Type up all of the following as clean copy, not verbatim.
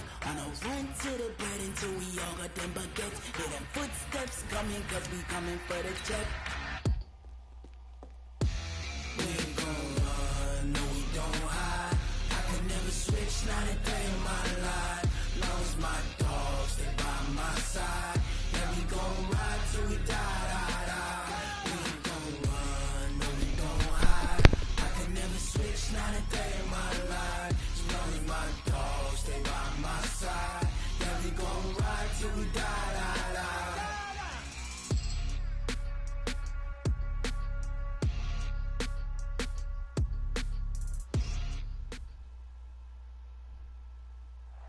left. On a run to the bed until we all got them baguettes. Hear them footsteps coming, cause we coming for the check. We ain't gon' run, no we don't hide. I can never switch, not a day in my life. Long as my dogs, they by my side. Yeah, we gon' ride till we die, die, die. We ain't gon' run, no we don't hide. I can never switch, not a day in my life. As long as my dogs, stay by my side. Yeah, we gon' ride till we die, die, die.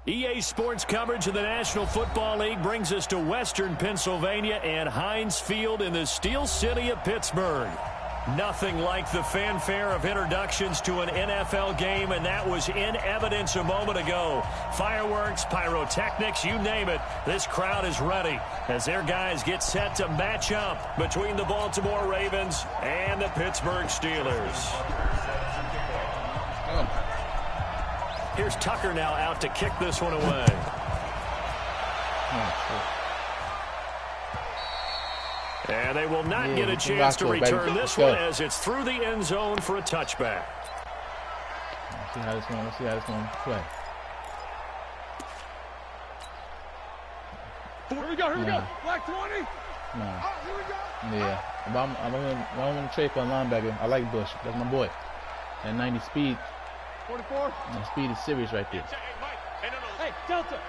EA Sports coverage of the National Football League brings us to Western Pennsylvania and Heinz Field in the Steel City of Pittsburgh. Nothing like the fanfare of introductions to an NFL game, and that was in evidence a moment ago. Fireworks, pyrotechnics, you name it. This crowd is ready as their guys get set to match up between the Baltimore Ravens and the Pittsburgh Steelers. Here's Tucker now out to kick this one away. And they will not get a chance to return this one as it's through the end zone for a touchback. Let's see how this one play. Here we go. Black 20. No. Oh, here we go. Yeah. I'm going to trade for a linebacker. I like Bush. That's my boy. That 90 speed. 44. The speed is serious right there. Hey, Delta.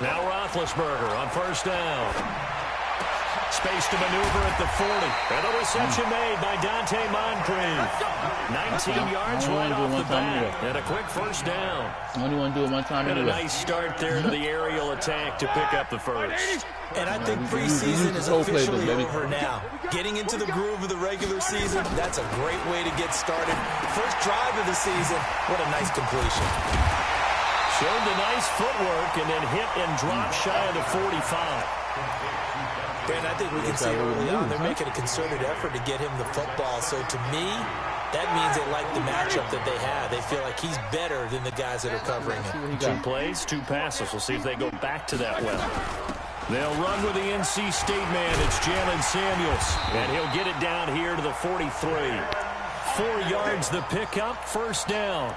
Now Roethlisberger on first down. Space to maneuver at the 40. And the reception made by Dante Moncrief. 19 yards right off the bat. And a quick first down. I only want to do it one time and anyway. A nice start there to the aerial attack to pick up the first. And I think preseason is officially over now. Getting into the groove of the regular season, that's a great way to get started. First drive of the season, what a nice completion. Showed the nice footwork and then hit and drop shy of the 45. Ben, I think we can see early on they're making a concerted effort to get him the football. So to me, that means they like the matchup that they have. They feel like he's better than the guys that are covering him. 2 plays, 2 passes. We'll see if they go back to that well. They'll run with the NC State man. It's Jalen Samuels. And he'll get it down here to the 43. 4 yards the pickup, first down.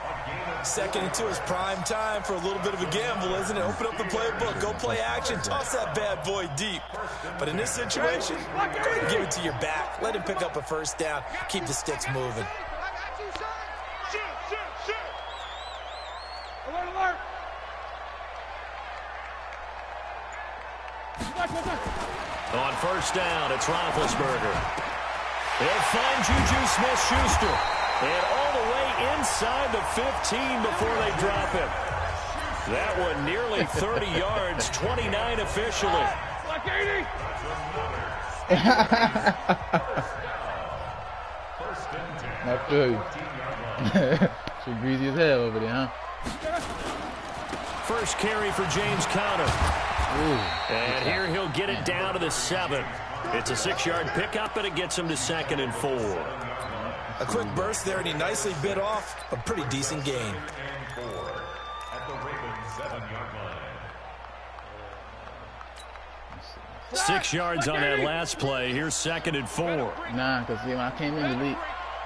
2nd and 2 is prime time for a little bit of a gamble, isn't it? Open up the playbook, go play action, toss that bad boy deep. But in this situation, go ahead and give it to your back. Let him pick up a first down. Keep the sticks moving. Alert, alert. On first down, it's Roethlisberger. They'll find Juju Smith-Schuster. And all the way inside the 15 before they drop him. That one nearly 30 yards, 29 officially. Black 80. I feel you. She's greasy as hell over there, huh? First carry for James Conner. Ooh, and here he'll get it down to the 7. It's a 6-yard pickup, and it gets him to 2nd and 4. A quick burst there, and he nicely bit off a pretty decent gain. 6 yards on that last play. Here's 2nd and 4. Nah, because when I came in the league,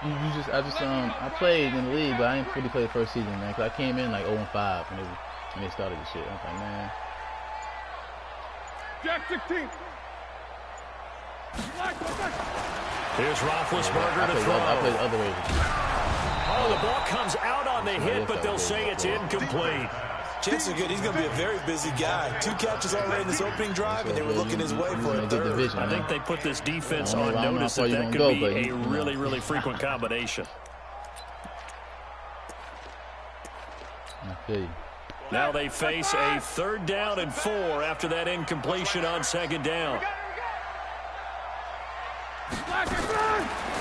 I played in the league, but I didn't fully play the first season, man. Because I came in like 0-5 when they started the shit. I was like, man. Jack 16. Here's Roethlisberger to throw. I played the other way. Oh, the ball comes out on the hit, but they'll say it's incomplete. Chances are good. He's going to be a very busy guy. 2 catches already in this opening drive, and they were looking his way for a 3rd. I think they put this defense on notice that that could be a really, really frequent combination. Now they face a 3rd down and 4 after that incompletion on 2nd down.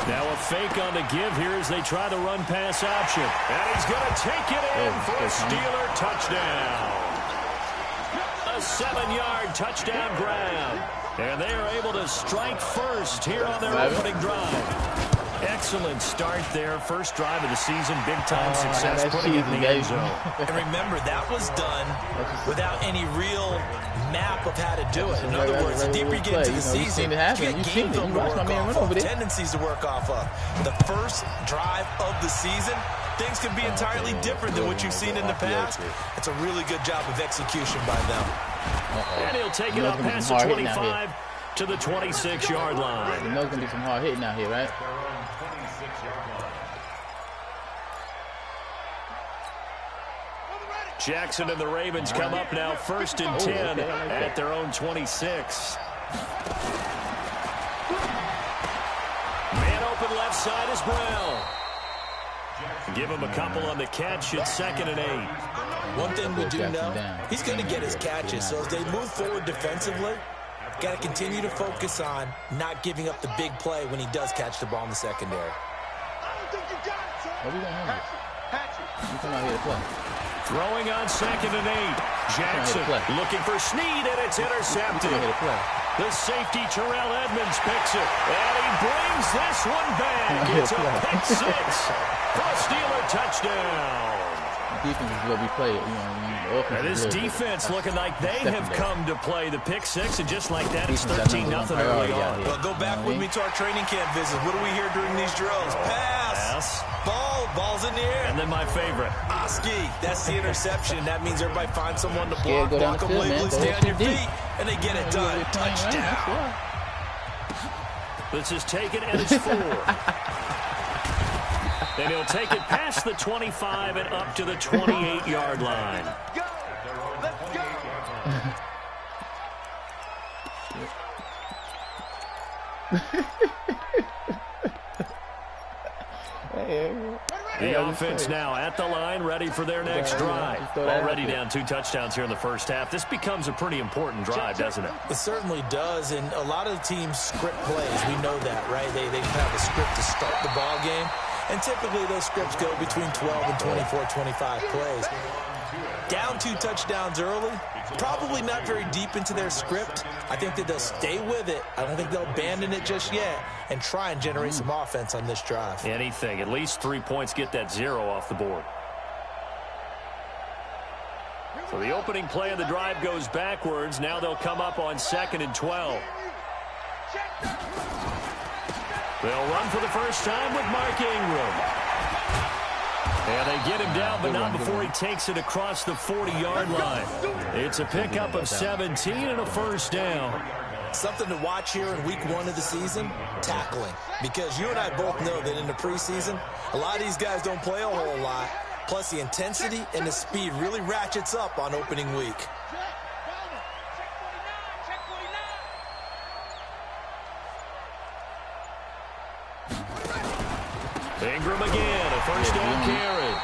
Now a fake on the give here as they try the run-pass option. And he's going to take it in for a Steeler touchdown. A 7-yard touchdown grab. And they are able to strike first here on their opening drive. Excellent start there. First drive of the season. Big-time success putting it in the end zone. And remember, that was done without any real map of how to do it. In other words, the deeper you get into the season, you get game film to work off of, tendencies to work off of. The first drive of the season, things can be entirely different than what you've seen in the past. It's a really good job of execution by them. And he'll take it up past the 25 to the 26-yard line. You know it's going to be some hard hitting out here, right? Jackson and the Ravens come up now 1st and 10 at their own 26. Man open left side is Brown. Give him a couple on the catch. It's 2nd and 8. One thing we do know, he's going to get his catches. So as they move forward defensively, got to continue to focus on not giving up the big play when he does catch the ball in the secondary. What are we going to You come out here to play. Throwing on 2nd and 8. Jackson looking for Snead, and it's intercepted. The safety, Terrell Edmonds, picks it. And he brings this one back. It's a pick 6 for a Steeler touchdown. Defense is what we play. And this defense looking like they have come to play the pick 6, and just like that, it's 13-0 early on. Well, go back with me to our training camp visit. What do we hear during these drills? Pass. Ball's in the air. And then my favorite. Oski, that's the interception. That means everybody finds someone to block them legally, stay on your feet, and they get it done. Touchdown. This is taken, and it's 4. And he'll take it past the 25 and up to the 28-yard line. Let's go. The offense now at the line, ready for their next drive. Already down 2 touchdowns here in the first half. This becomes a pretty important drive, doesn't it? It certainly does, and a lot of the teams script plays. We know that, right? They have a script to start the ball game, and typically those scripts go between 12 and 24, 25 plays. Down 2 touchdowns early, probably not very deep into their script. I think that they'll stay with it. I don't think they'll abandon it just yet and try and generate some offense on this drive. Anything. At least 3 points, get that 0 off the board. So the opening play of the drive goes backwards. Now they'll come up on 2nd and 12. They'll run for the first time with Mark Ingram. And they get him down, but not before he takes it across the 40-yard line. It's a pickup of 17 and a first down. Something to watch here in week 1 of the season, tackling. Because you and I both know that in the preseason, a lot of these guys don't play a whole lot. Plus, the intensity and the speed really ratchets up on opening week. Ingram again, a first down carry.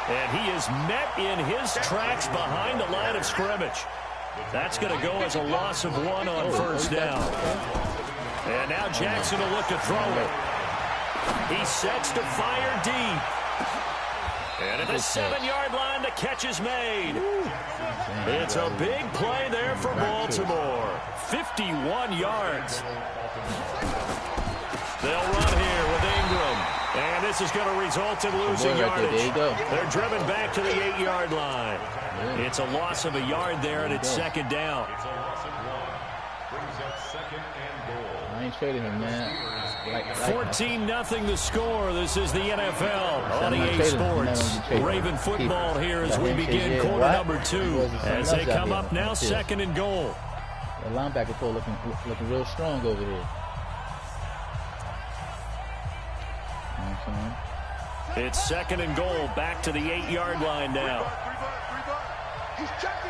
And he is met in his tracks behind the line of scrimmage. That's going to go as a loss of 1 on first down. And now Jackson will look to throw it. He sets to fire deep. And at the 7-yard line, the catch is made. It's a big play there for Baltimore. 51 yards. They'll run here with Ingram. And this is going to result in losing yardage. They're driven back to the 8-yard line. It's a loss of a yard there, and it's 2nd down. I ain't trading him, man. 14-0 the score. This is the NFL on EA Sports. Raven football here as we begin quarter number 2. As they come up now, 2nd and goal. The linebacker pull looking real strong over here. It's 2nd and goal, back to the 8-yard line now. He's checking.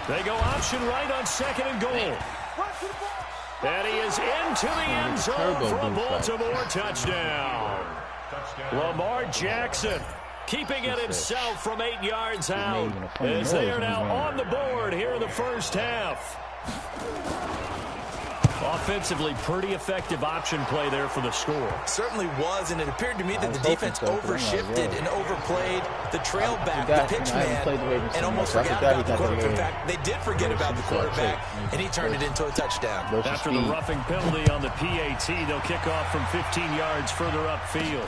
They go option right on 2nd and goal. And he is into the end zone for a Baltimore touchdown. Lamar Jackson keeping it himself from 8 yards out as they are now on the board here in the first half. Offensively, pretty effective option play there for the score. Certainly was, and it appeared to me that the defense overshifted and overplayed the trail back, the pitch man, and almost forgot about the quarterback. In fact, they did forget about the quarterback, and he turned it into a touchdown. After the roughing penalty on the PAT, they'll kick off from 15 yards further upfield.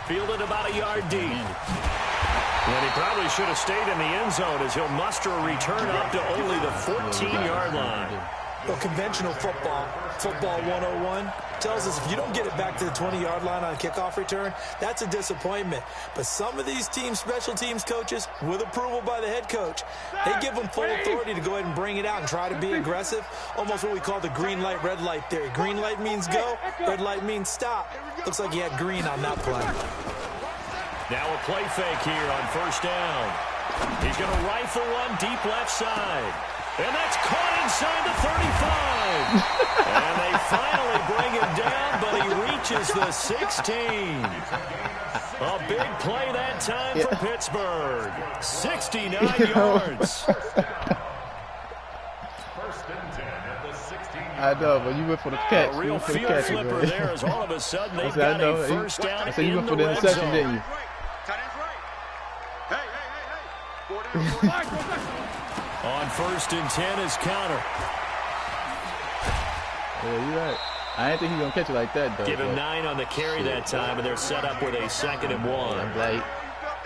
Fielded about a yard deep. And he probably should have stayed in the end zone as he'll muster a return up to only the 14-yard line. Well, conventional football 101, tells us if you don't get it back to the 20-yard line on a kickoff return, that's a disappointment. But some of these teams, special teams coaches, with approval by the head coach, they give them full authority to go ahead and bring it out and try to be aggressive, almost what we call the green light, red light theory. Green light means go, red light means stop. Looks like he had green on that play. Now a play fake here on first down. He's going to rifle one deep left side. And that's caught inside the 35. And they finally bring him down, but he reaches the 16. A big play that time for Pittsburgh. 69 yards. I know, but you went for the catch. A real field flipper there as all of a sudden they've got a first down so you went for the interception, didn't you? On first and 10 is Connor. Yeah, you're right. I didn't think he was going to catch it like that, though. Give him 9 on the carry that time, and they're set up with a 2nd and 1. Like,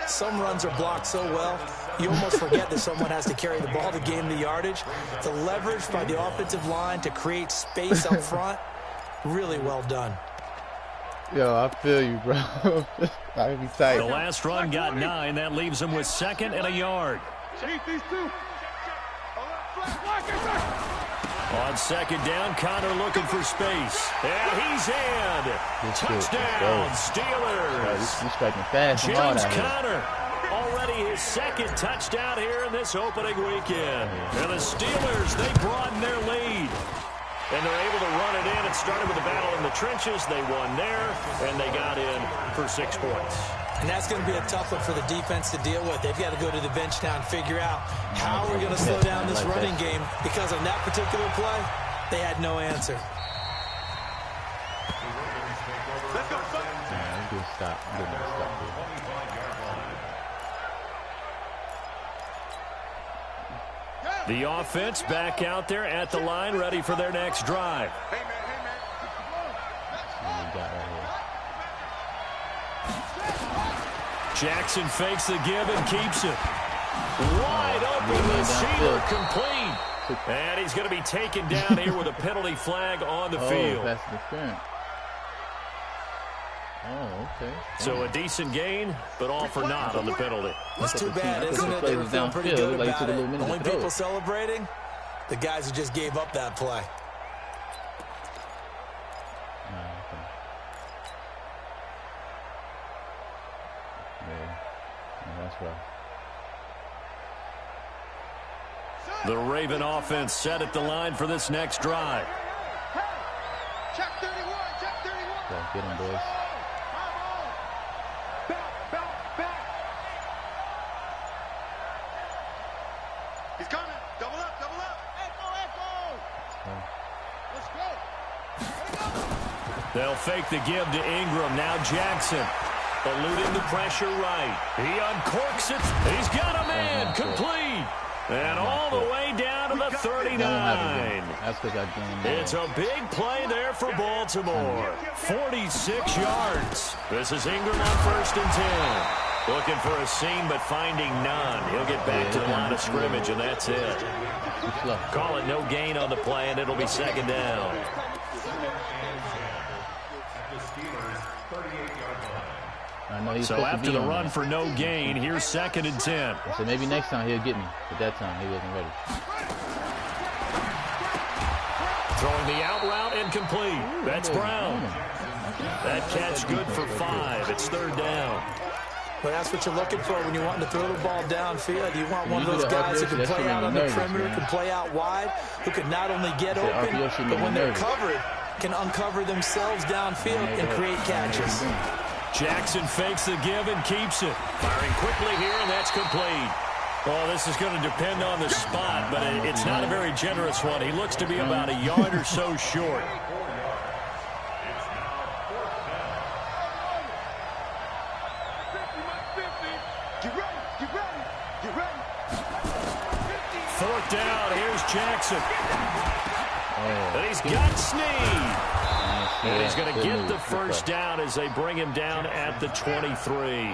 some runs are blocked so well, you almost forget that someone has to carry the ball to gain the yardage. The leverage by the offensive line to create space up front, really well done. Yo, I feel you, bro. I'd be tight. The last run got 9. That leaves him with 2nd and a yard. On 2nd down, Connor looking for space. And he's in. Touchdown, Steelers. James Conner, already his 2nd touchdown here in this opening weekend. And the Steelers, they broaden their lead. And they're able to run it in. It started with a battle in the trenches. They won there, and they got in for 6 points. And that's going to be a tough one for the defense to deal with. They've got to go to the bench now and figure out how we're going to slow down this running game, because on that particular play, they had no answer. The offense back out there at the line, ready for their next drive. Jackson fakes the give and keeps it. Wide open receiver, complete. And he's going to be taken down here with a penalty flag on the field. That's different. Oh, okay. So a decent gain, but all for naught on the penalty. It's too bad, isn't it? They were feeling pretty good about it. Only people celebrating, the guys who just gave up that play. The Raven offense set at the line for this next drive. Check 31, check 31. Yeah, get him, boys. Back. He's coming. Double up. Echo. Let's go. They'll fake the give to Ingram. Now Jackson eluding the pressure right. He uncorks it. He's got a man. Complete. And all the way down to the 39. It's a big play there for Baltimore. 46 yards. This is Ingram on first and 10. Looking for a seam, but finding none. He'll get back to the line of scrimmage, and that's it. Call it no gain on the play, and it'll be 2nd down. So after the run for no gain, here's 2nd and 10. So maybe next time he'll get me, but that time he wasn't ready. Throwing the out route, incomplete. That's Brown. That catch good for 5. It's 3rd down. Well, that's what you're looking for when you want to throw the ball downfield. You want one of those guys who can play out on the perimeter, can play out wide, who can not only get open, but when they're covered, can uncover themselves downfield and create catches. Jackson fakes the give and keeps it. Firing quickly here, and that's complete. Well, this is going to depend on the spot, but it's not a very generous one. He looks to be about a yard or so short. Fourth down. Here's Jackson. And he's got Snead. And he's going to get the first down as they bring him down at the 23.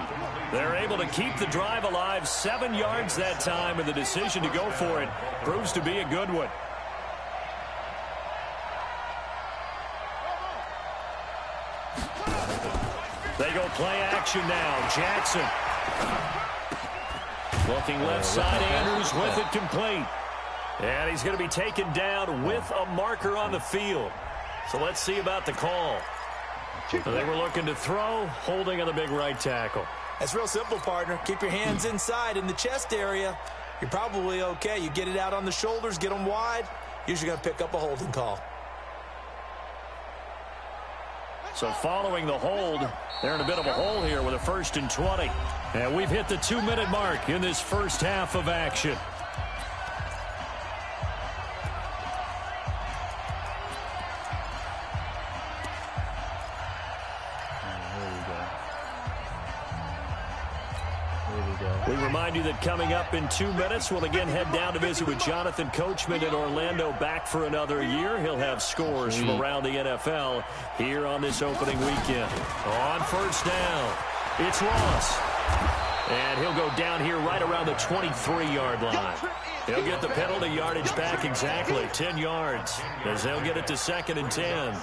They're able to keep the drive alive, 7 yards that time, and the decision to go for it proves to be a good one. They go play action now. Jackson. Looking left side, Andrews with it complete. And he's going to be taken down with a marker on the field. So let's see about the call. They were looking to throw, holding on the big right tackle. That's real simple, partner. Keep your hands inside in the chest area. You're probably okay. You get it out on the shoulders, get them wide. Usually going to pick up a holding call. So following the hold, they're in a bit of a hole here with a 1st and 20. And we've hit the 2-minute mark in this first half of action. We remind you that coming up in 2 minutes, we'll again head down to visit with Jonathan Coachman in Orlando, back for another year. He'll have scores from around the NFL here on this opening weekend. On first down, it's Ross. And he'll go down here right around the 23-yard line. He'll get the penalty yardage back exactly, 10 yards, as they'll get it to 2nd and 10.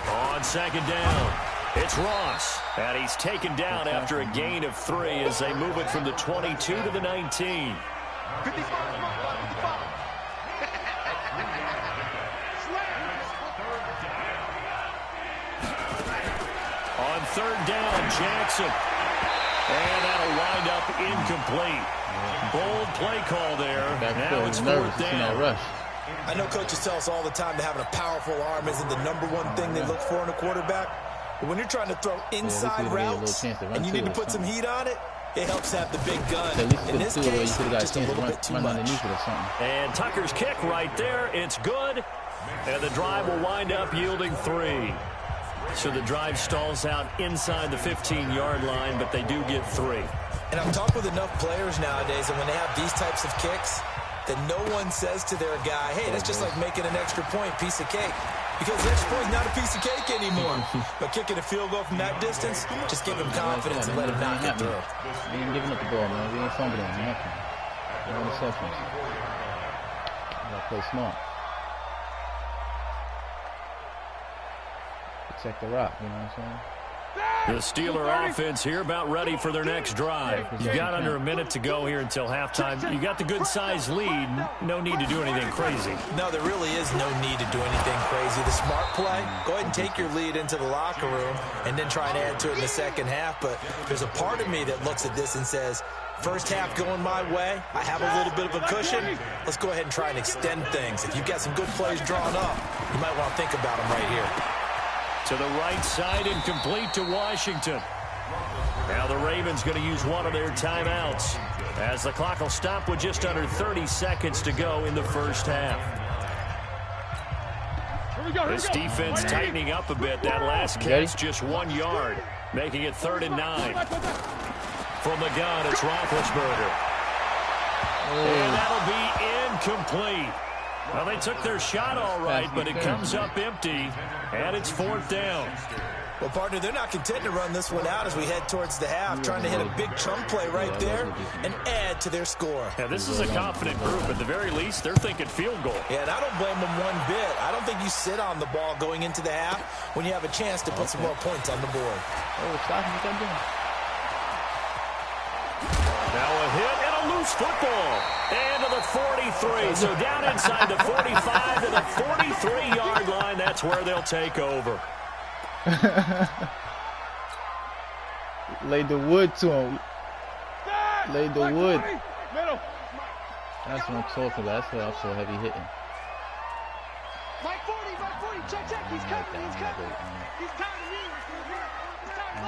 On 2nd down, it's Ross. And he's taken down after a gain of 3 as they move it from the 22 to the 19. On 3rd down, Jackson. And that'll wind up incomplete. Bold play call there. Now it's 4th down. I know coaches tell us all the time that having a powerful arm isn't the #1 thing they look for in a quarterback. But when you're trying to throw inside routes and you need to put some heat on it, it helps have the big gun. In this case, just a little bit too much. And Tucker's kick right there. It's good. And the drive will wind up yielding 3. So the drive stalls out inside the 15-yard line, but they do get 3. And I've talked with enough players nowadays, and when they have these types of kicks, that no one says to their guy, hey, that's just like making an extra point, piece of cake. Because the extra point is not a piece of cake anymore. But kicking a field goal from that distance, just give him confidence and let him knock it through. We ain't giving up the ball, man. We ain't fumbling. Nothing. No interceptions. We gotta play smart. Protect the rock, you know what I'm saying? The Steeler offense here about ready for their next drive. You got under a minute to go here until halftime. You got the good-sized lead. No need to do anything crazy. No, there really is no need to do anything crazy. The smart play, go ahead and take your lead into the locker room and then try and add to it in the second half. But there's a part of me that looks at this and says, first half going my way, I have a little bit of a cushion. Let's go ahead and try and extend things. If you've got some good plays drawn up, you might want to think about them right here. To the right side and complete to Washington. Now the Ravens going to use one of their timeouts as the clock will stop with just under 30 seconds to go in the first half. This defense tightening up a bit. That last catch just 1 yard, making it 3rd and 9. From the gun, it's Roethlisberger. And that'll be incomplete. Well, they took their shot all right, but it comes up empty, and it's 4th down. Well, partner, they're not content to run this one out as we head towards the half, trying to hit a big chunk play right there and add to their score. Yeah, this is a confident group. At the very least, they're thinking field goal. Yeah, and I don't blame them one bit. I don't think you sit on the ball going into the half when you have a chance to put some more points on the board. Now a hit and a loose football. And to the 43. So down inside the 45 to the 43-yard line. That's where they'll take over. Laid the wood to him. Laid the wood. That's what I'm talking about. That's why I'm so heavy hitting. Mike 40, check, he's coming, he's coming. He's counting you. I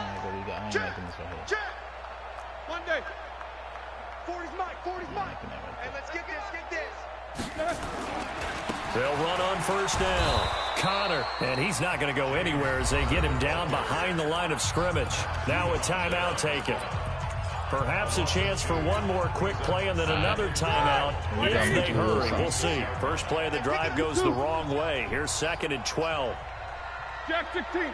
ain't making this right here. Check. One day. 40's Mike. And let's get this. They'll run on first down. Connor, and he's not going to go anywhere as they get him down behind the line of scrimmage. Now a timeout taken. Perhaps a chance for one more quick play and then another timeout if they hurry. We'll see. First play of the drive goes the wrong way. Here's 2nd and 12. Jack 16.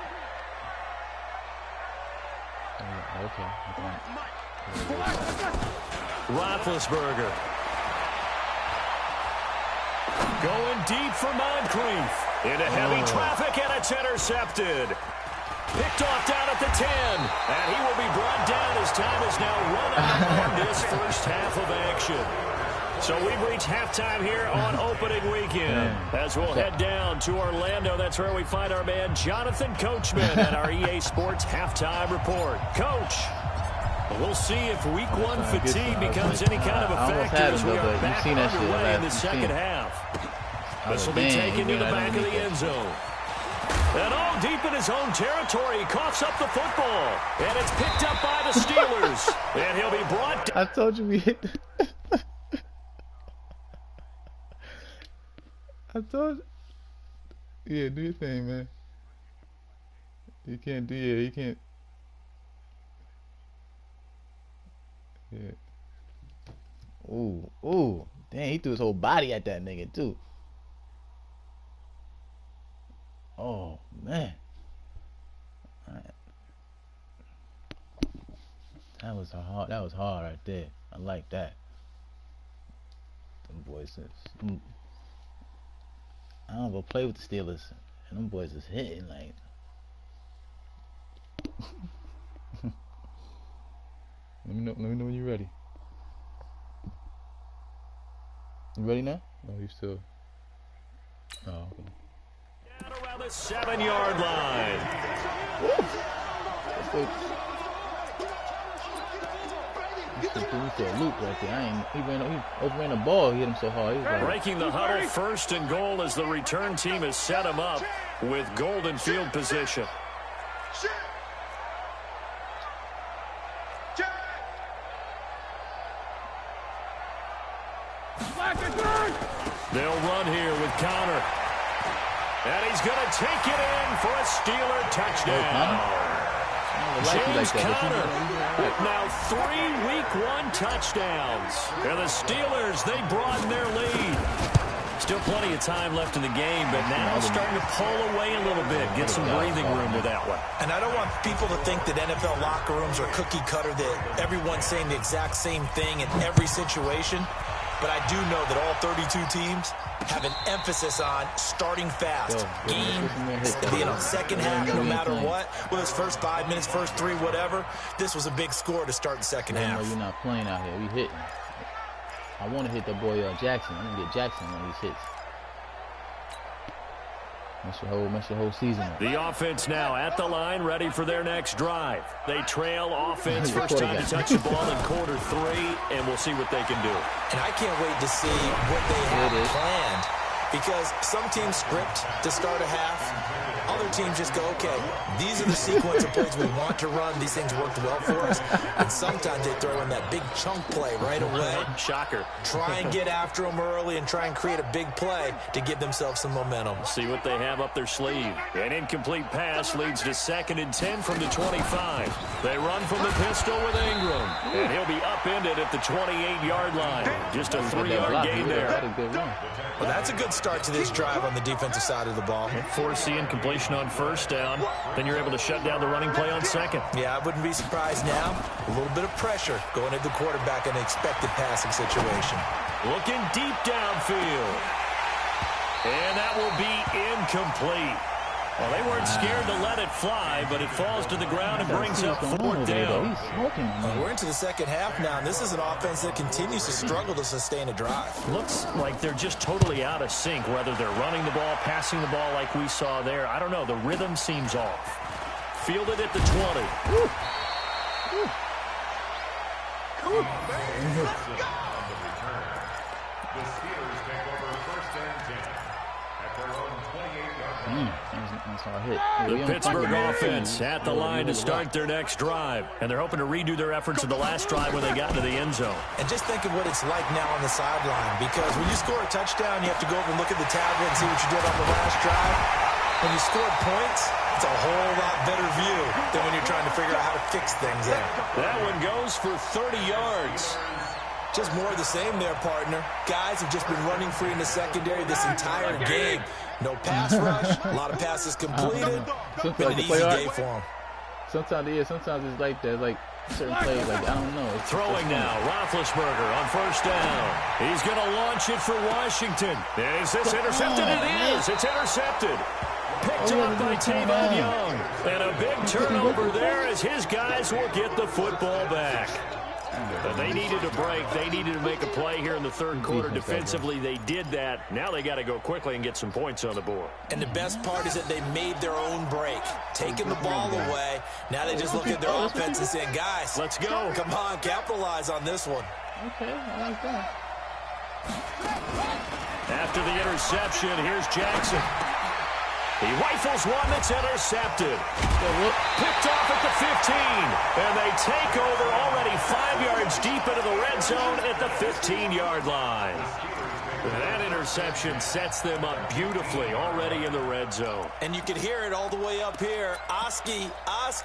Okay. Roethlisberger. Going deep for Moncrief. Into heavy traffic, and it's intercepted. Picked off down at the 10. And he will be brought down as time is now run out on this first half of action. So we've reached halftime here on opening weekend. As we'll head down to Orlando, that's where we find our man Jonathan Coachman at our EA Sports Halftime Report. Coach, we'll see if Week 1 fatigue becomes any kind of a factor as we are back underway in the second half. This will be taken to the back of the end zone. And all deep in his own territory, he coughs up the football. And it's picked up by the Steelers. And he'll be brought down. I told you we hit. I told you. Yeah, do your thing, man. You can't do you can't. Yeah. Ooh. Dang, he threw his whole body at that nigga, too. Oh, man. Right. That was hard right there. I like that. Them boys is, I don't go play with the Steelers, and them boys is hitting like. Let me know when you're ready. You ready now? No, you still. Oh, okay. Down around the 7-yard line. He threw a loop right there. He overran the ball. He hit him so hard. Breaking the huddle, 1st and goal as the return team has set him up with golden field position. They'll run here with Connor. And he's going to take it in for a Steeler touchdown. James Conner with now 3 Week 1 touchdowns. And the Steelers, they broaden their lead. Still plenty of time left in the game, but now starting to pull away a little bit, get some breathing room with that one. And I don't want people to think that NFL locker rooms are cookie cutter, that everyone's saying the exact same thing in every situation. But I do know that all 32 teams have an emphasis on starting fast. Game, being on second half, no matter what. Whether it's first 5 minutes, first 3, whatever. This was a big score to start the second half. You're not playing out here. We hitting. I want to hit that boy Jackson. I'm going to get Jackson when he hits. That's your whole season. The offense now at the line, ready for their next drive. They trail offense, first time to touch the ball in quarter 3, and we'll see what they can do. And I can't wait to see what they have planned, because some teams script to start a half. Other teams just go, okay, these are the sequence of plays we want to run. These things worked well for us. And sometimes they throw in that big chunk play right away. Shocker. Try and get after them early and try and create a big play to give themselves some momentum. See what they have up their sleeve. An incomplete pass leads to 2nd and 10 from the 25. They run from the pistol with Ingram. And he'll be upended at the 28-yard line. Just a 3-yard gain there. Well, that's a good start to this drive on the defensive side of the ball. Force the incompletion on first down. Then you're able to shut down the running play on second. Yeah, I wouldn't be surprised now. A little bit of pressure going at the quarterback in an expected passing situation. Looking deep downfield. And that will be incomplete. Well, they weren't scared to let it fly, but it falls to the ground and brings up 4th down. We're into the second half now, and this is an offense that continues to struggle to sustain a drive. Looks like they're just totally out of sync, whether they're running the ball, passing the ball like we saw there. I don't know. The rhythm seems off. Fielded at the 20. The Pittsburgh offense at the line to start their next drive. And they're hoping to redo their efforts in the last drive when they got into the end zone. And just think of what it's like now on the sideline. Because when you score a touchdown, you have to go over and look at the tablet and see what you did on the last drive. When you scored points, it's a whole lot better view than when you're trying to figure out how to fix things there. That one goes for 30 yards. Just more of the same there, partner. Guys have just been running free in the secondary this entire game. No pass rush, a lot of passes completed. Been an easy day for them. Sometimes it's like that. Like certain plays, like, I don't know. Throwing now, Roethlisberger on first down. He's going to launch it for Washington. Is this intercepted? It is. It's intercepted. Picked up by Tavon Young. And a big turnover there as his guys will get the football back. But they needed a break. They needed to make a play here in the third quarter. Defensively, they did that. Now they got to go quickly and get some points on the board. And the best part is that they made their own break, taking the ball away. Now they just look at their offense and saying, guys, let's go. Come on, capitalize on this one. Okay, I like that. After the interception, here's Jackson. He rifles one that's intercepted. Picked off at the 15. And they take over already 5 yards deep into the red zone at the 15-yard line. That interception sets them up beautifully already in the red zone. And you can hear it all the way up here. Oski,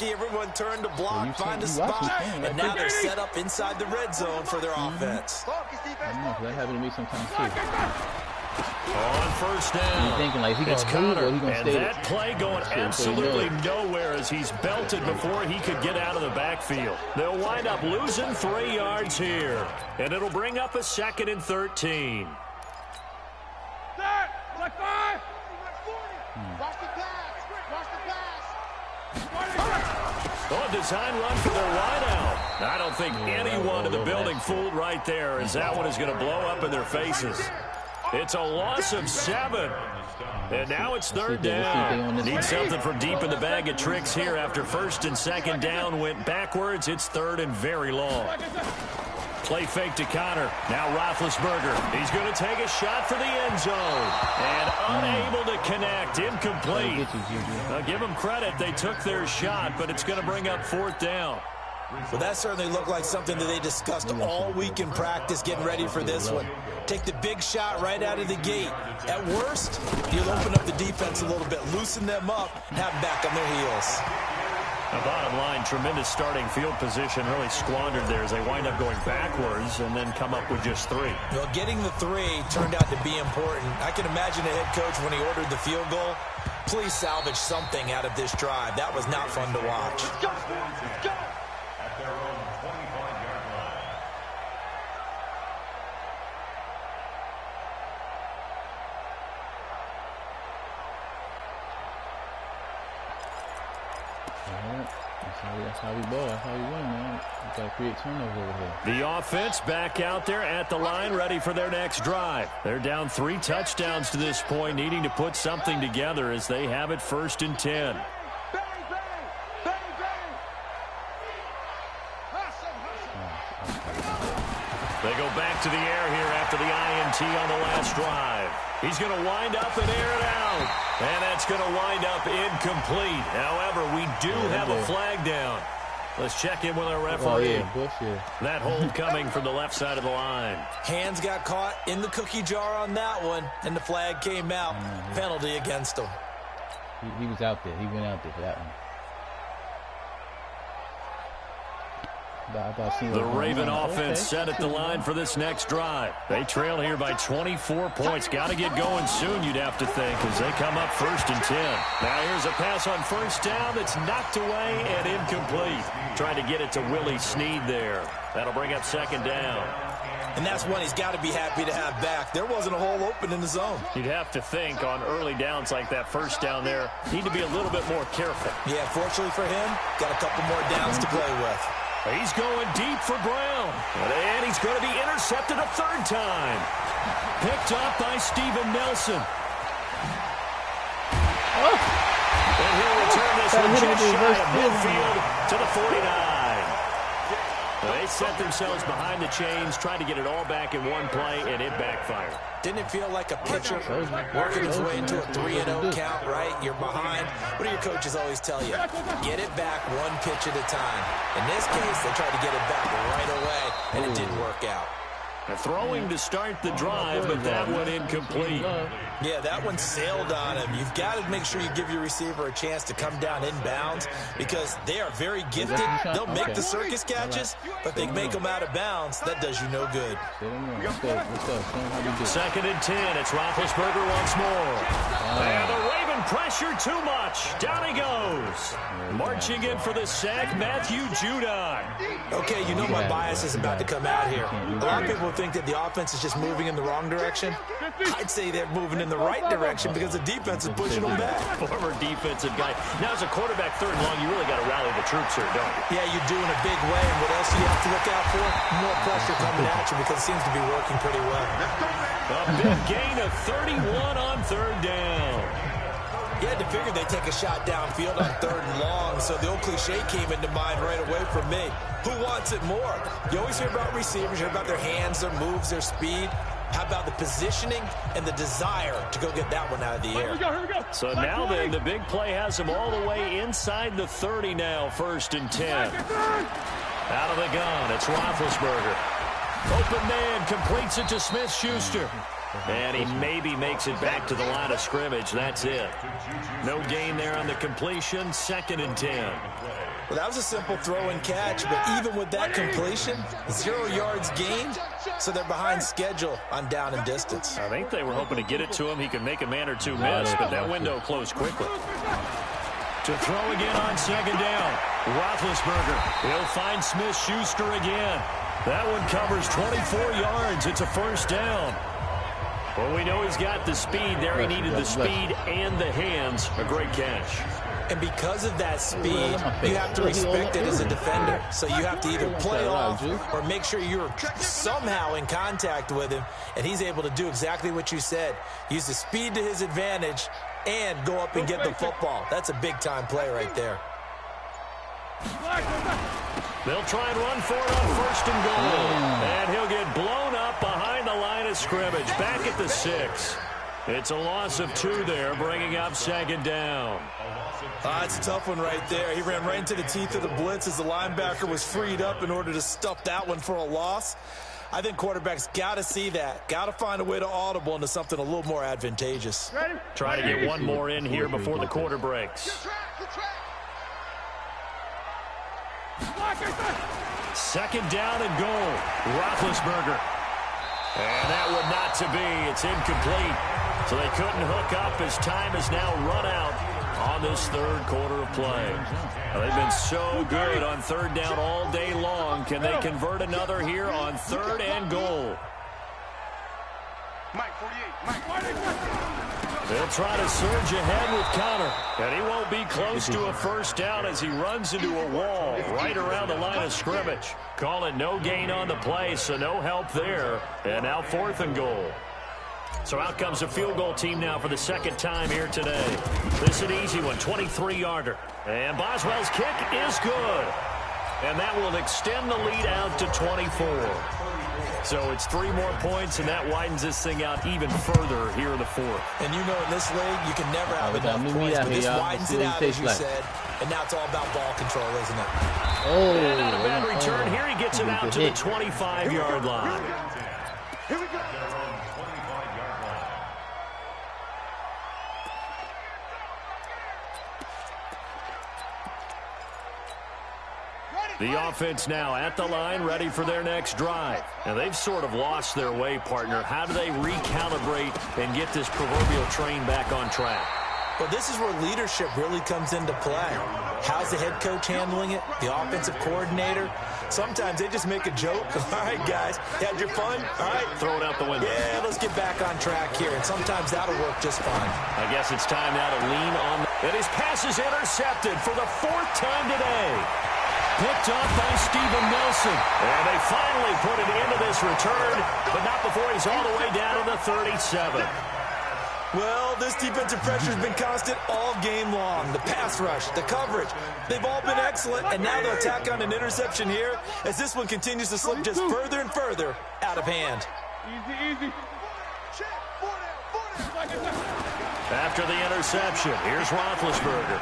everyone turned to block, find a spot. And now they're set up inside the red zone for their offense. I know, that happened to me sometimes too. On first down, thinking like, it's Connor, and that play going absolutely nowhere as he's belted before he could get out of the backfield. They'll wind up losing 3 yards here, and it'll bring up a 2nd and 13. Watch the pass. Oh, design run for their wideout. I don't think anyone in the building fooled right there, as that one is going to blow up in their faces. It's a loss of 7. And now it's 3rd down. Need something from deep in the bag of tricks here after 1st and 2nd down went backwards. It's 3rd and very long. Play fake to Connor. Now Roethlisberger. He's going to take a shot for the end zone. And unable to connect. Incomplete. I'll give them credit. They took their shot, but it's going to bring up 4th down. Well, that certainly looked like something that they discussed all week in practice, getting ready for this one. Take the big shot right out of the gate. At worst, you'll open up the defense a little bit, loosen them up, have them back on their heels. Now, bottom line, tremendous starting field position, really squandered there as they wind up going backwards and then come up with just 3. Well, getting the 3 turned out to be important. I can imagine the head coach when he ordered the field goal. Please salvage something out of this drive. That was not fun to watch. Go! That's how we ball. That's how we win, man. We got to create turnovers over here. The offense back out there at the line, ready for their next drive. They're down 3 touchdowns to this point, needing to put something together as they have it 1st and 10. They go back to the air here after the INT on the last drive. He's going to wind up and air it out. And that's going to wind up incomplete. However, we do have a flag down. Let's check in with our referee. That hold coming from the left side of the line. Hands got caught in the cookie jar on that one, and the flag came out. Penalty against him. He was out there. He went out there for that one. The Raven offense set at the line for this next drive. They trail here by 24 points. Got to get going soon, you'd have to think, as they come up 1st and 10. Now here's a pass on 1st down that's knocked away and incomplete. Trying to get it to Willie Snead there. That'll bring up 2nd down. And that's one he's got to be happy to have back. There wasn't a hole open in the zone. You'd have to think on early downs like that 1st down there, need to be a little bit more careful. Yeah, fortunately for him, got a couple more downs to play with. He's going deep for Brown. And he's going to be intercepted a 3rd time. Picked up by Steven Nelson. And he'll return this one just shy of midfield to the 49. They set themselves behind the chains, tried to get it all back in one play, and it backfired. Didn't it feel like a pitcher working his way into a 3-0 count, right? You're behind. What do your coaches always tell you? Get it back one pitch at a time. In this case, they tried to get it back right away, and it didn't work out. Throwing to start the drive, but that one incomplete. Yeah, that one sailed on him. You've got to make sure you give your receiver a chance to come down inbounds because they are very gifted. They'll make the circus catches, but they make them out of bounds. That does you no good. Second and 10. It's Roethlisberger once more. And the Raven pressure too much. Down he goes. Marching in for the sack, Matthew Judon. Okay, you know my bias is about to come out here. A lot of people think that the offense is just moving in the wrong direction. I'd say they're moving in the right direction because the defense is pushing them back. Former defensive guy. Now, as a quarterback, third and long, you really got to rally the troops here, don't you? Yeah, you do in a big way. And what else do you have to look out for? More pressure coming at you because it seems to be working pretty well. A big gain of 31 on third down. You had to figure they'd take a shot downfield on third and long, so the old cliche came into mind right away for me. Who wants it more? You always hear about receivers, you hear about their hands, their moves, their speed. How about the positioning and the desire to go get that one out of the air? Here we go. So now then, the big play has them all the way inside the 30 now, first and 10. Out of the gun, it's Roethlisberger. Open man, completes it to Smith-Schuster. And he maybe makes it back to the line of scrimmage. That's it. No gain there on the completion. Second and 10. Well, that was a simple throw and catch, but even with that completion, 0 yards gained, so they're behind schedule on down and distance. I think they were hoping to get it to him. He could make a man or two miss, but that window closed quickly. To throw again on second down. Roethlisberger. He'll find Smith-Schuster again. That one covers 24 yards. It's a first down. Well, we know he's got the speed there. He needed the speed and the hands. A great catch. And because of that speed, you have to respect it as a defender. So you have to either play off or make sure you're somehow in contact with him. And he's able to do exactly what you said. Use the speed to his advantage and go up and get the football. That's a big-time play right there. They'll try and run for it on first and goal. And he'll get blown up behind the line of scrimmage. Back at the 6. It's a loss of 2 there, bringing up second down. It's a tough one right there. He ran right into the teeth of the blitz as the linebacker was freed up in order to stuff that one for a loss. I think quarterbacks got to see that. Got to find a way to audible into something a little more advantageous. Try to get one more in here before the quarter breaks. Second down and goal. Roethlisberger. And that one not to be. It's incomplete. So they couldn't hook up as time is now run out on this third quarter of play. Now, they've been so good on third down all day long. Can they convert another here on third and goal? Mike 48. They'll try to surge ahead with Connor. And he won't be close to a first down as he runs into a wall right around the line of scrimmage. Call it no gain on the play, so no help there. And now fourth and goal. So out comes the field goal team now for the second time here today. This is an easy one, 23-yarder. And Boswell's kick is good. And that will extend the lead out to 24. So it's 3 more points, and that widens this thing out even further here in the fourth. And you know in this league, you can never have enough points, but this widens it out, as you said. And now it's all about ball control, isn't it? And not a bad return. Here he gets it out to the 25-yard line. Here we go. The offense now at the line, ready for their next drive. And they've sort of lost their way, partner. How do they recalibrate and get this proverbial train back on track? Well, this is where leadership really comes into play. How's the head coach handling it? The offensive coordinator? Sometimes they just make a joke. All right, guys, you had your fun? All right. Throw it out the window. Yeah, let's get back on track here. And sometimes that'll work just fine. I guess it's time now to lean on. And his pass is intercepted for the 4th time today. Picked up by Steven Nelson. And they finally put it into this return, but not before he's all the way down to the 37. Well, this defensive pressure has been constant all game long. The pass rush, the coverage, they've all been excellent, and now they'll tack on an interception here as this one continues to slip just further and further out of hand. Easy. After the interception, here's Roethlisberger.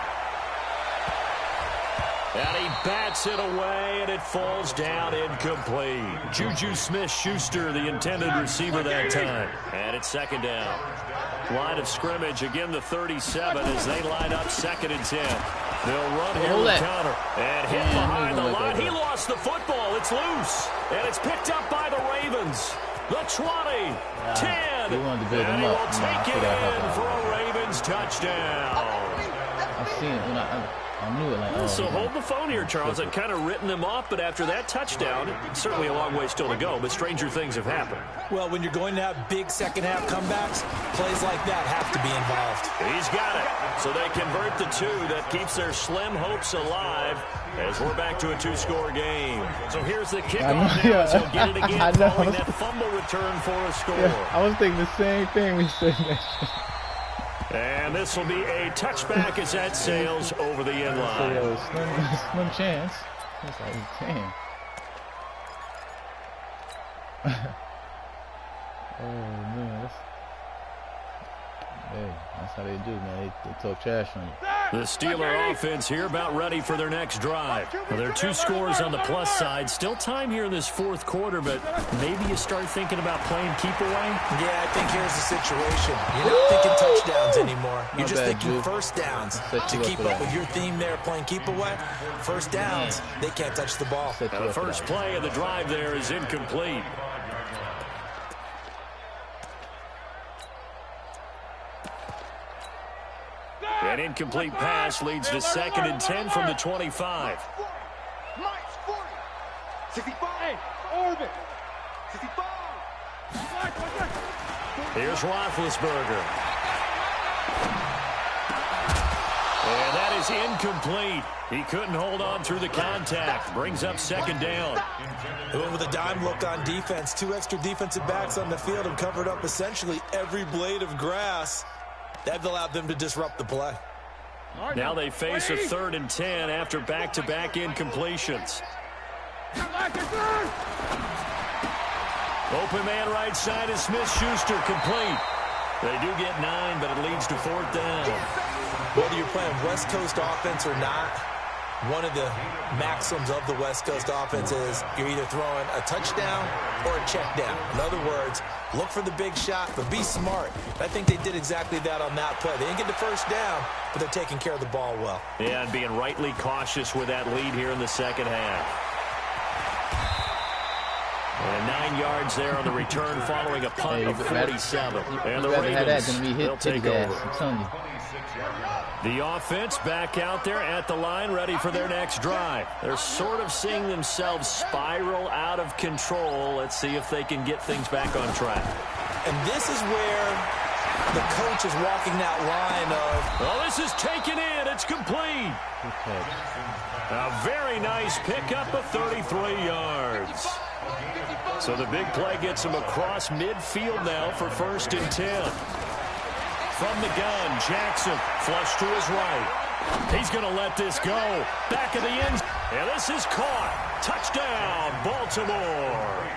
And he bats it away, and it falls down incomplete. Juju Smith-Schuster, the intended receiver that time. And it's second down. Line of scrimmage, again the 37 as they line up 2nd and 10. They'll run here with counter. And hit behind the line. He lost the football. It's loose. And it's picked up by the Ravens. The 20, 10. And he will take it in for a Ravens touchdown. I've seen it when I knew it. Like, So hold the phone here, Charles. I'd kind of written them off, but after that touchdown, certainly a long way still to go, but stranger things have happened. Well, when you're going to have big second-half comebacks, plays like that have to be involved. He's got it. So they convert the 2. That keeps their slim hopes alive as we're back to a 2-score game. So here's the kickoff now as he'll get it again following that fumble return for a score. Yeah, I was thinking the same thing when you said that. And this will be a touchback as that sails over the end line. Slim chance. It's like, damn. Oh, man. That's how they do, man. They talk trash on you. The Steeler offense here about ready for their next drive. Well, there are 2 scores on the plus side. Still time here in this 4th quarter, but maybe you start thinking about playing keep away? Yeah, I think here's the situation. You're not thinking touchdowns anymore. You're just thinking first downs. To keep up with your theme there, playing keep away, first downs, they can't touch the ball. Now, the first play of the drive there is incomplete. An incomplete pass leads to 2nd and 10 from the 25. 65. Orbit. 65. Here's Roethlisberger. And that is incomplete. He couldn't hold on through the contact. Brings up 2nd down. Went with a dime look on defense. 2 extra defensive backs on the field and covered up essentially every blade of grass. That allowed them to disrupt the play. Now they face a 3rd and 10 after back-to-back incompletions. Open man right side is Smith-Schuster, complete. They do get 9, but it leads to 4th down. Whether you're playing West Coast offense or not, one of the maxims of the West Coast offense is you're either throwing a touchdown or a check down. In other words, look for the big shot, but be smart. I think they did exactly that on that play. They didn't get the first down, but they're taking care of the ball well. Yeah, and being rightly cautious with that lead here in the 2nd half. And 9 yards there on the return following a punt of 47. And the Ravens, they'll take over. I'm telling you. The offense back out there at the line, ready for their next drive. They're sort of seeing themselves spiral out of control. Let's see if they can get things back on track. And this is where the coach is walking that line of... Oh, this is taken in. It's complete. A very nice pickup of 33 yards. So the big play gets him across midfield now for 1st and 10. From the gun, Jackson, flush to his right. He's going to let this go. Back of the end. And this is caught. Touchdown, Baltimore.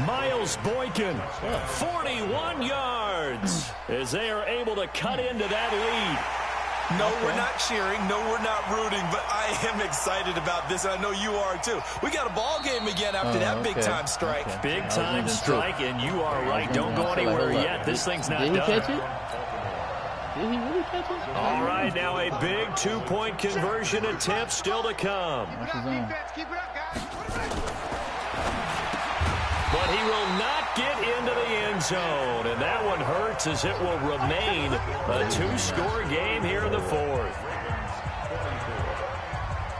Miles Boykin, 41 yards, as they are able to cut into that lead. No, we're not cheering. No, we're not rooting. But I am excited about this. I know you are, too. We got a ball game again after that big-time strike. Big-time strike, and you are right. Don't go anywhere yet. This thing's not done. Did he catch it? Did he really catch it? All right, now a big 2-point conversion attempt still to come. But he will not get into the end zone, and that one hurts as it will remain a 2-score game here in the 4th.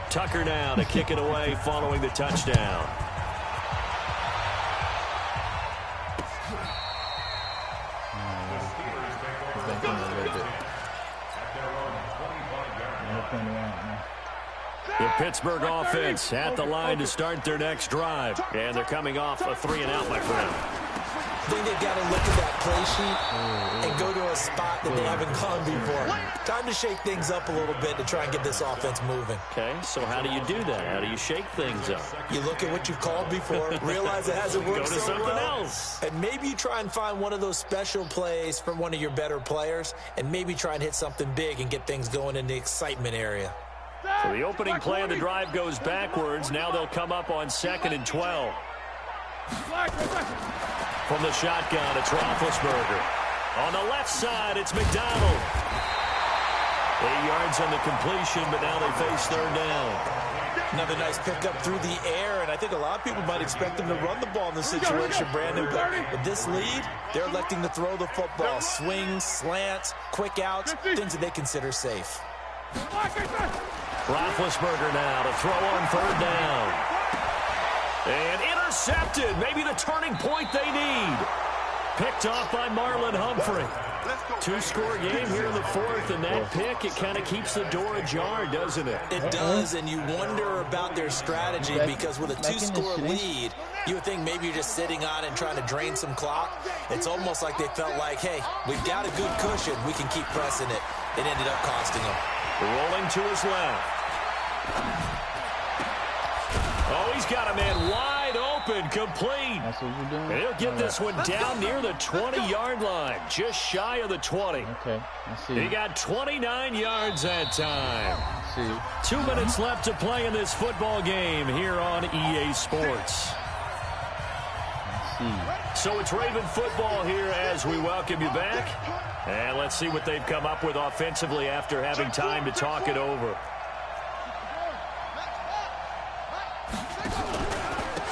Tucker now to kick it away following the touchdown. The Pittsburgh offense at the line to start their next drive. And they're coming off a 3-and-out, my friend. I think they've got to look at that play sheet and go to a spot that they haven't gone before. Time to shake things up a little bit to try and get this offense moving. Okay, so how do you do that? How do you shake things up? You look at what you've called before, realize it hasn't worked Go to so something well, else. and maybe you try and find one of those special plays from one of your better players, and maybe try and hit something big and get things going in the excitement area. So the opening play of the drive goes backwards. Now they'll come up on 2nd and 12. From the shotgun, it's Roethlisberger. On the left side, it's McDonald. 8 yards on the completion, but now they face 3rd down. Another nice pickup through the air, and I think a lot of people might expect them to run the ball in this situation, Brandon. But with this lead, they're electing to throw the football. Swings, slants, quick outs, things that they consider safe. Roethlisberger now to throw on 3rd down. And intercepted. Maybe the turning point they need. Picked off by Marlon Humphrey. 2-score game here in the 4th, and that pick, it kind of keeps the door ajar, doesn't it? It does, and you wonder about their strategy because with a 2-score lead, you would think maybe you're just sitting on and trying to drain some clock. It's almost like they felt like, hey, we've got a good cushion. We can keep pressing it. It ended up costing them. Rolling to his left. Oh, he's got a man wide open, complete. That's what you're doing? And he'll get this one down near the 20-yard line, just shy of the 20. Okay, I see. He got 29 yards that time. I see. 2 minutes left to play in this football game here on EA Sports. I So it's Raven football here as we welcome you back. And let's see what they've come up with offensively after having time to talk it over.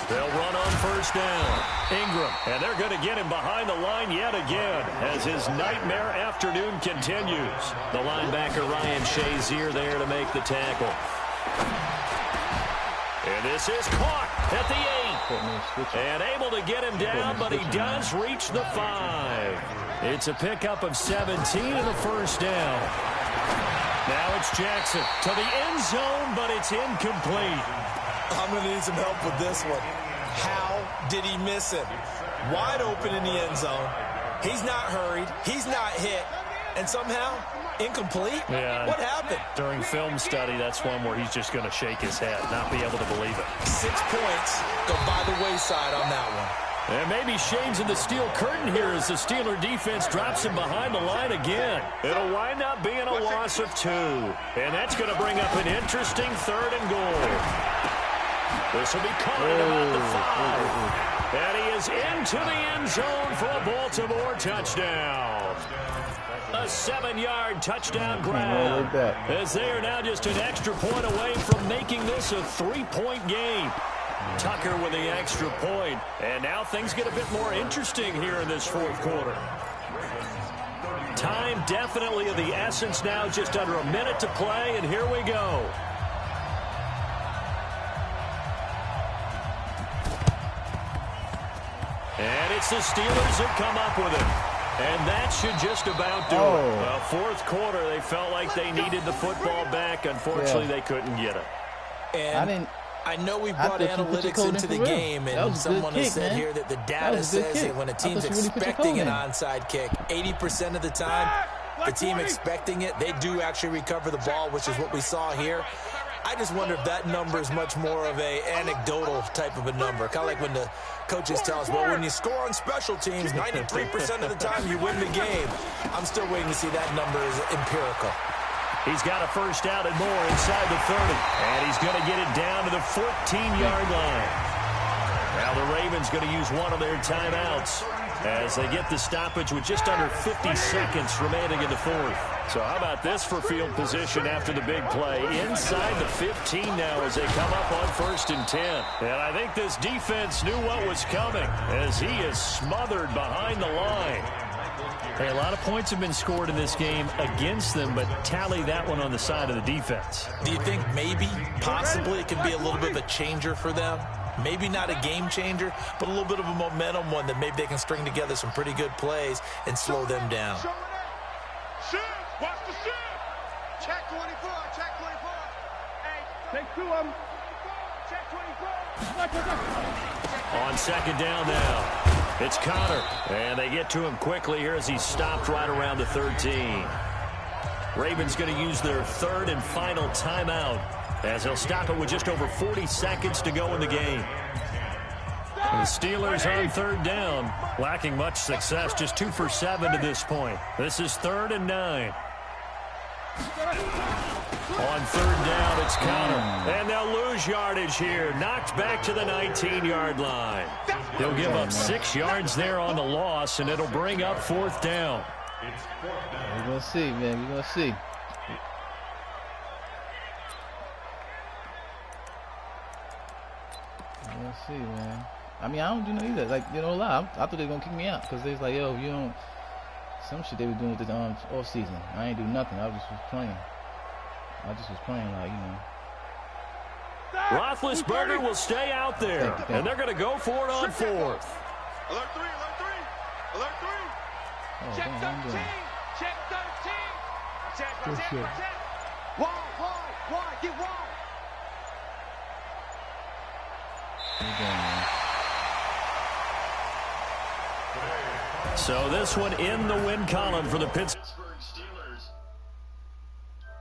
They'll run on 1st down. Ingram, and they're going to get him behind the line yet again as his nightmare afternoon continues. The linebacker Ryan Shazier there to make the tackle. And this is caught at the 8. And able to get him down, but he does reach the 5. It's a pickup of 17 and a 1st down. Now it's Jackson to the end zone, but it's incomplete. I'm going to need some help with this one. How did he miss it? Wide open in the end zone. He's not hurried. He's not hit. And somehow, incomplete? Yeah. What happened? During film study, that's one where he's just going to shake his head, not be able to believe it. 6 points go by the wayside on that one. And maybe Shane's in the steel curtain here as the Steeler defense drops him behind the line again. It'll wind up being a loss of 2. And that's going to bring up an interesting 3rd and goal. This will be caught at about the 5. And he is into the end zone for a Baltimore touchdown. A 7-yard touchdown grab. As they are now just an extra point away from making this a 3-point game. Tucker with the extra point. And now things get a bit more interesting here in this 4th quarter. Time definitely of the essence now, just under a minute to play, and here we go. And it's the Steelers that come up with it. And that should just about do it. Well, 4th quarter, they felt like they needed the football back. Unfortunately, they couldn't get it. And I know we brought analytics into the game, and someone has said here that the data says that when a team's expecting an onside kick, 80% of the time, the team expecting it, they do actually recover the ball, which is what we saw here. I just wonder if that number is much more of a anecdotal type of a number. Kind of like when the coaches tell us, well, when you score on special teams, 93% of the time you win the game. I'm still waiting to see that number is empirical. He's got a 1st down and more inside the 30. And he's going to get it down to the 14-yard line. Now the Ravens going to use one of their timeouts as they get the stoppage with just under 50 seconds remaining in the 4th. So how about this for field position after the big play? Inside the 15 now as they come up on 1st and 10. And I think this defense knew what was coming as he is smothered behind the line. Hey, a lot of points have been scored in this game against them, but tally that one on the side of the defense. Do you think maybe, possibly, it could be a little bit of a changer for them? Maybe not a game changer, but a little bit of a momentum one that maybe they can string together some pretty good plays and slow them down. Shoot! Watch the shoot! Check 24, check 24. Hey, take 2 of them. Check 24. On 2nd down now. It's Connor, and they get to him quickly here as he's stopped right around the 13. Ravens going to use their third and final timeout as they'll stop it with just over 40 seconds to go in the game. The Steelers on third down, lacking much success, just 2 for 7 to this point. This is 3rd and 9. On third down, it's Connor, and they'll lose yardage here. Knocked back to the 19-yard line. He'll give up 6 yards there on the loss, and it'll bring up 4th down. We're going to see, man. We're going to see. We're going to see, man. I mean, I don't do no either. Like, you know, lie. I thought they were going to kick me out because they was like, yo, you don't. Some shit they were doing with this off season. I ain't do nothing. I just was playing. I just was playing, like, you know. Roethlisberger will stay out there, and they're going to go for it on 4th. Alert 3, alert 3, alert 3. Oh, Check damn, 13, check 13. Check, check. Wide, get wide. So this one in the win column for the Pittsburgh.